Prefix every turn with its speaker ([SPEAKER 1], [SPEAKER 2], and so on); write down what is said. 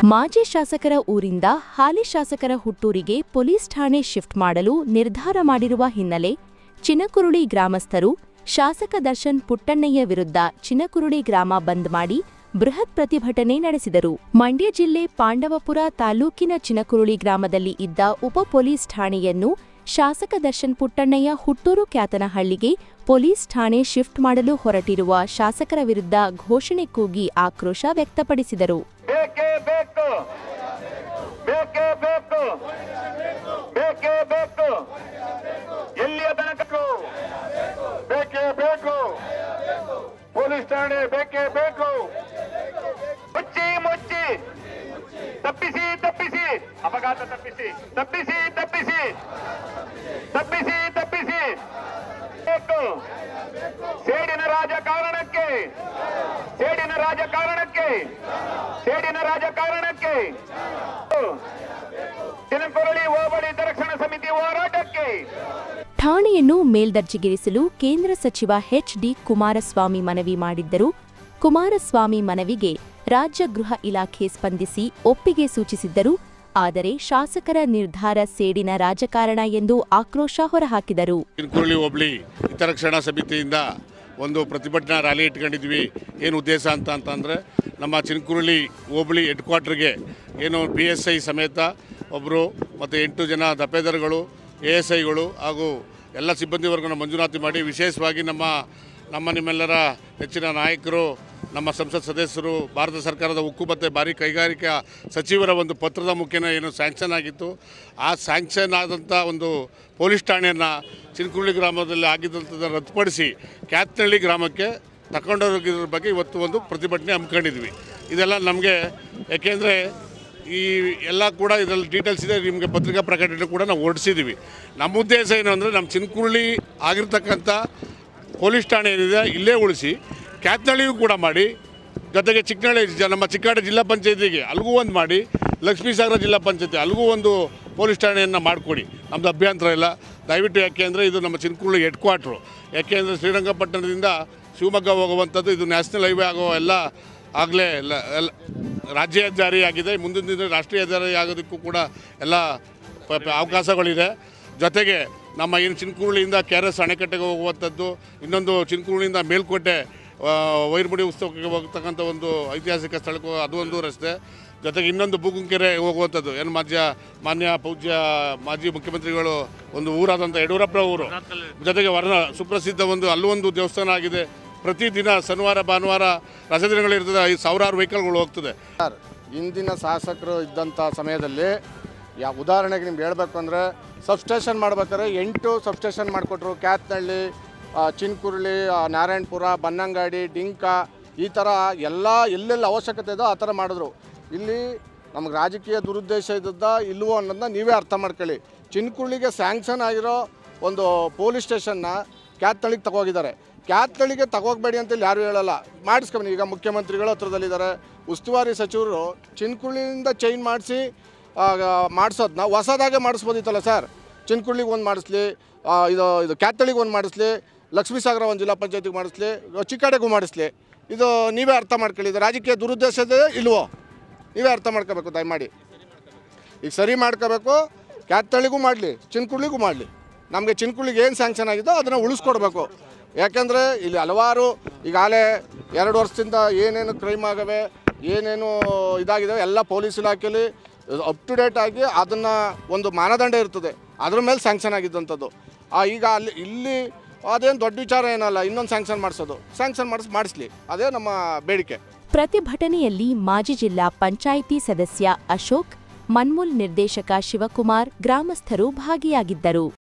[SPEAKER 1] ಮಾಜಿ ಶಾಸಕರ ಊರಿಂದ ಹಾಲಿ ಶಾಸಕರ ಹುಟ್ಟೂರಿಗೆ ಪೊಲೀಸ್ ಠಾಣೆ ಶಿಫ್ಟ್ ಮಾಡಲು ನಿರ್ಧಾರ ಮಾಡಿರುವ ಹಿನ್ನೆಲೆ ಚಿನಕುರುಳಿ ಗ್ರಾಮಸ್ಥರು ಶಾಸಕ ದರ್ಶನ್ ಪುಟ್ಟಣ್ಣಯ್ಯ ವಿರುದ್ಧ ಚಿನಕುರುಳಿ ಗ್ರಾಮ ಬಂದ್ ಮಾಡಿ ಬೃಹತ್ ಪ್ರತಿಭಟನೆ ನಡೆಸಿದರು. ಮಂಡ್ಯ ಜಿಲ್ಲೆ ಪಾಂಡವಪುರ ತಾಲೂಕಿನ ಚಿನಕುರುಳಿ ಗ್ರಾಮದಲ್ಲಿ ಇದ್ದ ಉಪ ಪೊಲೀಸ್ ಠಾಣೆಯನ್ನು ಶಾಸಕ ದರ್ಶನ್ ಪುಟ್ಟಣ್ಣಯ್ಯ ಹುಟ್ಟೂರು ಕ್ಯಾತನಹಳ್ಳಿಗೆ ಪೊಲೀಸ್ ಠಾಣೆ ಶಿಫ್ಟ್ ಮಾಡಲು ಹೊರಟಿರುವ ಶಾಸಕರ ವಿರುದ್ಧ ಘೋಷಣೆ ಕೂಗಿ ಆಕ್ರೋಶ ವ್ಯಕ್ತಪಡಿಸಿದರು.
[SPEAKER 2] ಪೊಲೀಸ್ ಠಾಣೆ ಬೇಕೇ ಬೇಕು. ಮುಚ್ಚಿ ಮುಚ್ಚಿ ತಪ್ಪಿಸಿ ತಪ್ಪಿಸಿ ಅಪಘಾತ ತಪ್ಪಿಸಿ ತಪ್ಪಿಸಿ ತಪ್ಪಿಸಿ ತಪ್ಪಿಸಿ ತಪ್ಪಿಸಿ ಬೇಕು. ಸೇಡಿನ ರಾಜಕಾರಣಕ್ಕೆ ಸೇಡಿನ ರಾಜಕಾರಣಕ್ಕೆ ಸೇಡಿನ ರಾಜಕಾರಣಕ್ಕೆ ಚಿನಕುರುಳಿ ಹೋಬಳಿ ರಕ್ಷಣಾ ಸಮಿತಿ ಹೋರಾಟಕ್ಕೆ.
[SPEAKER 1] ಠಾಣೆಯನ್ನು ಮೇಲ್ದರ್ಜೆಗೇರಿಸಲು ಕೇಂದ್ರ ಸಚಿವ ಎಚ್.ಡಿ. ಕುಮಾರಸ್ವಾಮಿ ಮನವಿ ಮಾಡಿದ್ದರು. ಕುಮಾರಸ್ವಾಮಿ ಮನವಿಗೆ ರಾಜ್ಯ ಗೃಹ ಇಲಾಖೆ ಸ್ಪಂದಿಸಿ ಒಪ್ಪಿಗೆ ಸೂಚಿಸಿದ್ದರು. ಆದರೆ ಶಾಸಕರ ನಿರ್ಧಾರ ಸೇಡಿನ ರಾಜಕಾರಣ ಎಂದು ಆಕ್ರೋಶ ಹೊರಹಾಕಿದರು.
[SPEAKER 3] ಚಿನಕುರುಳಿ ಹೋಬಳಿ ಹಿತರಕ್ಷಣಾ ಸಮಿತಿಯಿಂದ ಒಂದು ಪ್ರತಿಭಟನಾ ರ್ಯಾಲಿ ಇಟ್ಕೊಂಡಿದ್ವಿ. ಏನು ಉದ್ದೇಶ ಅಂತಂದರೆ ನಮ್ಮ ಚಿನಕುರುಳಿ ಹೋಬಳಿ ಹೆಡ್ ಕ್ವಾರ್ಟರ್ಗೆ ಏನು PSI ಸಮೇತ ಒಬ್ಬರು ಮತ್ತು 8 ಜನ ದಪೇದಾರಗಳು ASIಗಳು ಹಾಗೂ ಎಲ್ಲ ಸಿಬ್ಬಂದಿ ವರ್ಗನ ಮಂಜೂರಾತಿ ಮಾಡಿ ವಿಶೇಷವಾಗಿ ನಿಮ್ಮೆಲ್ಲರ ಹೆಚ್ಚಿನ ನಾಯಕರು, ನಮ್ಮ ಸಂಸತ್ ಸದಸ್ಯರು, ಭಾರತ ಸರ್ಕಾರದ ಉಕ್ಕು ಮತ್ತು ಭಾರಿ ಕೈಗಾರಿಕಾ ಸಚಿವರ ಒಂದು ಪತ್ರದ ಮುಖೇನ ಏನು ಸ್ಯಾಂಕ್ಷನ್ ಆಗಿತ್ತು, ಆ ಸ್ಯಾಂಕ್ಷನ್ ಆದಂಥ ಒಂದು ಪೊಲೀಸ್ ಠಾಣೆಯನ್ನು ಚಿನಕುರುಳಿ ಗ್ರಾಮದಲ್ಲಿ ಆಗಿದ್ದಂಥದ್ದನ್ನು ರದ್ದುಪಡಿಸಿ ಕ್ಯಾತನಹಳ್ಳಿ ಗ್ರಾಮಕ್ಕೆ ತಗೊಂಡೋಗಿದ್ರ ಬಗ್ಗೆ ಇವತ್ತು ಒಂದು ಪ್ರತಿಭಟನೆ ಹಮ್ಮಿಕೊಂಡಿದ್ವಿ. ಇದೆಲ್ಲ ನಮಗೆ ಯಾಕೆಂದರೆ ಈ ಎಲ್ಲ ಕೂಡ ಇದರಲ್ಲಿ ಡೀಟೇಲ್ಸ್ ಇದೆ, ನಿಮಗೆ ಪತ್ರಿಕಾ ಪ್ರಕಟಣೆ ಕೂಡ ನಾವು ಹೊರಡಿಸಿದ್ದೀವಿ. ನಮ್ಮ ಉದ್ದೇಶ ಏನು ಅಂದರೆ ನಮ್ಮ ಚಿನಕುರುಳಿ ಆಗಿರ್ತಕ್ಕಂಥ ಪೊಲೀಸ್ ಠಾಣೆ ಏನಿದೆ ಇಲ್ಲೇ ಉಳಿಸಿ ಕ್ಯಾತನಹಳ್ಳಿಗೂ ಕೂಡ ಮಾಡಿ, ಜೊತೆಗೆ ನಮ್ಮ ಚಿಕ್ಕಾಡಿ ಜಿಲ್ಲಾ ಪಂಚಾಯತಿಗೆ ಅಲ್ಲಿಗೂ ಒಂದು ಮಾಡಿ, ಲಕ್ಷ್ಮೀಸಾಗರ ಜಿಲ್ಲಾ ಪಂಚಾಯತಿ ಅಲ್ಲಿಗೂ ಒಂದು ಪೊಲೀಸ್ ಠಾಣೆಯನ್ನು ಮಾಡಿಕೊಡಿ. ನಮ್ಮದು ಅಭ್ಯಂತರ ಇಲ್ಲ ದಯವಿಟ್ಟು. ಯಾಕೆಂದರೆ ಇದು ನಮ್ಮ ಚಿನಕುರುಳಿ ಹೆಡ್ ಕ್ವಾರ್ಟ್ರು. ಯಾಕೆಂದರೆ ಶ್ರೀರಂಗಪಟ್ಟಣದಿಂದ ಶಿವಮೊಗ್ಗ ಹೋಗುವಂಥದ್ದು ಇದು ನ್ಯಾಷನಲ್ ಹೈವೇ ಆಗೋ ಎಲ್ಲ ಆಗಲೇ ರಾಜ್ಯ ಹೆದ್ದಾರಿ ಆಗಿದೆ. ಮುಂದಿನ ದಿನ ರಾಷ್ಟ್ರೀಯ ಹೆದ್ದಾರಿ ಆಗೋದಕ್ಕೂ ಕೂಡ ಎಲ್ಲ ಅವಕಾಶಗಳಿದೆ. ಜೊತೆಗೆ ನಮ್ಮ ಏನು ಚಿನಕುರುಳಿಯಿಂದ KRS ಅಣೆಕಟ್ಟೆಗೆ ಹೋಗುವಂಥದ್ದು, ಇನ್ನೊಂದು ಚಿನಕುರುಳಿಯಿಂದ ಮೇಲ್ಕೋಟೆ ವೈರ್ಮುಡಿ ಉತ್ಸವಕ್ಕೆ ಹೋಗ್ತಕ್ಕಂಥ ಒಂದು ಐತಿಹಾಸಿಕ ಸ್ಥಳಕ್ಕೂ ಅದು ಒಂದು ರಸ್ತೆ. ಜೊತೆಗೆ ಇನ್ನೊಂದು ಬೂಗುಂಕೆರೆ ಹೋಗುವಂಥದ್ದು ಏನು ಮಾನ್ಯ ಪೂಜ್ಯ ಮಾಜಿ ಮುಖ್ಯಮಂತ್ರಿಗಳು ಒಂದು ಊರಾದಂಥ ಯಡಿಯೂರಪ್ಪ ಊರು. ಜೊತೆಗೆ ಸುಪ್ರಸಿದ್ಧ ಅಲ್ಲೂ ಒಂದು ದೇವಸ್ಥಾನ ಆಗಿದೆ. ಪ್ರತಿದಿನ ಶನಿವಾರ ಭಾನುವಾರ ರಜದಿನಗಳಿರ್ತದೆ, 1000 ವೆಹಿಕಲ್ಗಳು ಹೋಗ್ತದೆ.
[SPEAKER 4] ಇಂದಿನ ಶಾಸಕರು ಇದ್ದಂಥ ಸಮಯದಲ್ಲಿ ಉದಾಹರಣೆಗೆ ನಿಮ್ಗೆ ಹೇಳಬೇಕು ಅಂದರೆ ಸಬ್ಸ್ಟೇಷನ್ ಮಾಡ್ಬೇಕಾದ್ರೆ 8 ಸಬ್ಸ್ಟೇಷನ್ ಮಾಡಿಕೊಟ್ರು. ಕ್ಯಾತನಹಳ್ಳಿ, ಚಿನಕುರುಳಿ, ನಾರಾಯಣಪುರ, ಬನ್ನಂಗಾಡಿ, ಡಿಂಕ, ಈ ಥರ ಎಲ್ಲೆಲ್ಲಿ ಅವಶ್ಯಕತೆ ಇದೋ ಆ ಥರ ಮಾಡಿದ್ರು. ಇಲ್ಲಿ ನಮಗೆ ರಾಜಕೀಯ ದುರುದ್ದೇಶ ಇದ್ದದ್ದ ಇಲ್ವೋ ಅನ್ನೋದನ್ನ ನೀವೇ ಅರ್ಥ ಮಾಡ್ಕೊಳ್ಳಿ. ಚಿನಕುರುಳಿಗೆ ಸ್ಯಾಂಕ್ಷನ್ ಆಗಿರೋ ಒಂದು ಪೊಲೀಸ್ ಸ್ಟೇಷನ್ನ ಕ್ಯಾತನಹಳ್ಳಿಗೆ ತಗೋಗಿದ್ದಾರೆ. ಕ್ಯಾತನಹಳ್ಳಿಗೆ ತಗೋಗಬೇಡಿ ಅಂತೇಳಿ ಯಾರು ಹೇಳಲ್ಲ, ಮಾಡಿಸ್ಕೊಂಡು. ಈಗ ಮುಖ್ಯಮಂತ್ರಿಗಳು ಹತ್ರದಲ್ಲಿದ್ದಾರೆ, ಉಸ್ತುವಾರಿ ಸಚಿವರು ಚಿನಕುರುಳಿಯಿಂದ ಚೇಂಜ್ ಮಾಡಿಸೋದನ್ನ ಹೊಸದಾಗೆ ಮಾಡಿಸ್ಬೋದಿತ್ತಲ್ಲ ಸರ್. ಚಿನಕುರುಳಿಗೆ ಒಂದು ಮಾಡಿಸ್ಲಿ, ಇದು ಕ್ಯಾತನಹಳ್ಳಿಗೆ ಒಂದು ಮಾಡಿಸ್ಲಿ, ಲಕ್ಷ್ಮೀಸಾಗರ ಒಂದು ಜಿಲ್ಲಾ ಪಂಚಾಯತಿಗೆ ಮಾಡಿಸ್ಲಿ, ಚಿಕ್ಕಾಡೆಗೂ ಮಾಡಿಸ್ಲಿ. ಇದು ನೀವೇ ಅರ್ಥ ಮಾಡ್ಕೊಳ್ಳಿ. ಇದು ರಾಜಕೀಯ ದುರುದ್ದೇಶದ ಇಲ್ವೋ ನೀವೇ ಅರ್ಥ ಮಾಡ್ಕೋಬೇಕು ದಯಮಾಡಿ. ಈಗ ಸರಿ ಮಾಡ್ಕೋಬೇಕು. ಕ್ಯಾತನಹಳ್ಳಿಗೂ ಮಾಡಲಿ, ಚಿನಕುರುಳಿಗೂ ಮಾಡಲಿ. ನಮಗೆ ಚಿನಕುರುಳಿಗೆ ಏನು ಸ್ಯಾಂಕ್ಷನ್ ಆಗಿದೋ ಅದನ್ನು ಉಳಿಸ್ಕೊಡ್ಬೇಕು. ಯಾಕೆಂದರೆ ಇಲ್ಲಿ ಹಲವಾರು ಈಗಾಗಲೇ 2 ವರ್ಷದಿಂದ ಏನೇನು ಕ್ರೈಮ್ ಆಗವೆ, ಏನೇನು ಇದಾಗಿದ್ದಾವೆ ಎಲ್ಲ ಪೊಲೀಸ್ ಇಲಾಖೆಯಲ್ಲಿ ಅಪ್ ಟು ಡೇಟ್ ಆಗಿ ಅದನ್ನು ಒಂದು ಮಾನದಂಡ ಇರ್ತದೆ, ಅದ್ರ ಮೇಲೆ ಸ್ಯಾಂಕ್ಷನ್ ಆಗಿದ್ದಂಥದ್ದು. ಈಗ ಇಲ್ಲಿ ಅದೇನು ದೊಡ್ಡ ವಿಚಾರ ಏನಲ್ಲ, ಇನ್ನೊಂದು ಸ್ಯಾಂಕ್ಷನ್ ಮಾಡಿಸ್ಲಿ, ಅದೇ ನಮ್ಮ ಬೇಡಿಕೆ.
[SPEAKER 1] ಪ್ರತಿಭಟನೆಯಲ್ಲಿ ಮಾಜಿ ಜಿಲ್ಲಾ ಪಂಚಾಯಿತಿ ಸದಸ್ಯ ಅಶೋಕ್, ಮನ್ಮೂಲ್ ನಿರ್ದೇಶಕ ಶಿವಕುಮಾರ್, ಗ್ರಾಮಸ್ಥರು ಭಾಗಿಯಾಗಿದ್ದರು.